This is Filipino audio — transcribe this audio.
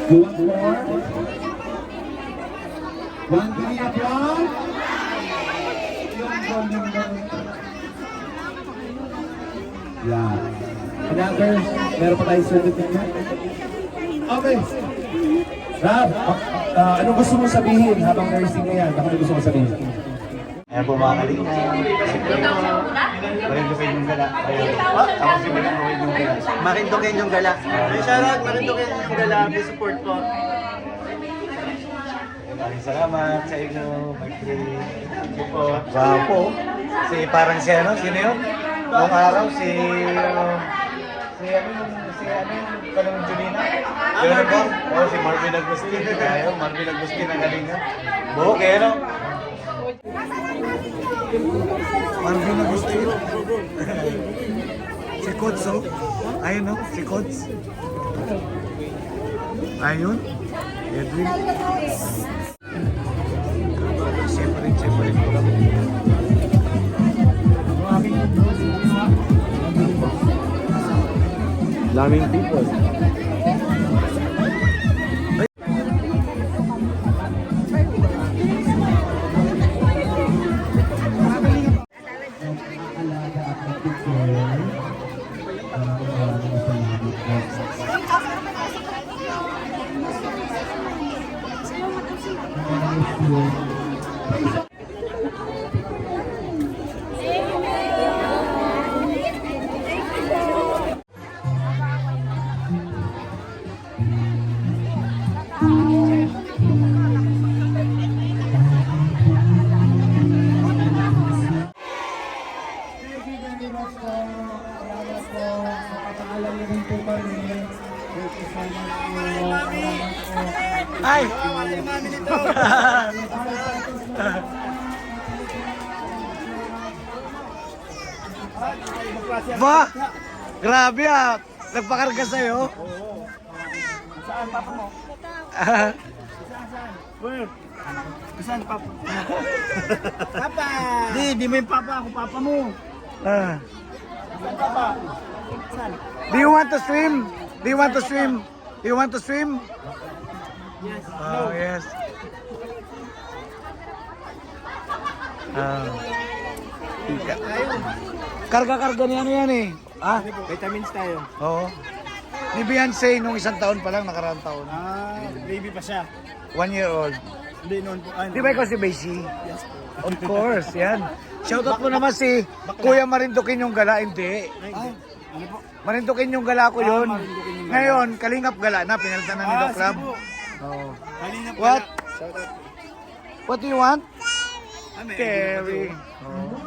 You want more? Want to be applause? Yeah. Another, meron pa tayong certificate. Okay. Rab, anong gusto mong sabihin habang nursing na yan? Ano gusto mong sabihin? Ayan po mga kalinga. Marindukin yung gala. Ako si Marindukin yung gala. Marindukin yung gala. Ay, shoutout, Marindukin yung gala. Please support po. Maraming salamat sa inyo, my friend. Thank you po. Wapo. Parang si ano, sino yun? Noong araw, si Kanong Julina. Yun po? Oo, si Marvin Agustin. Ayaw, Marvin Agustin ang galinga. Buhok eh, no? Marvin Agustin. Si Kods, oh. Ayun, no? Si Kods. Ayun. Edwin. Siyempre. Daming people. Ay! Ba? Grabe ah! Nagpakarga sa'yo? Oo. Saan papa mo? Where? Saan papa? Papa! Di mo yung papa. Ako papa mo. Saan papa? Saan? Do you want to swim? Do you want to swim? Do you want to swim? Yes. Oh, yes. Karga-karga niya ano yan eh. Ah? Vitamins tayo. Oo. Ni Beyonce nung isang taon pa lang, nakaraang taon. Ah, baby pa siya. 1 year old. Hindi noon po. Di ba ikaw si Beshi? Yes po. Of course, yan. Shoutout mo naman si Kuya Marindukin yung gala, hindi. Ay, ano po? Marindukin yung gala ko yun. Marindukin yung gala. Ngayon, Kalingap gala na, pinalitan na ni Doc Club. sige po. Oo. Halina po. What? What do you want? Terry. Oh.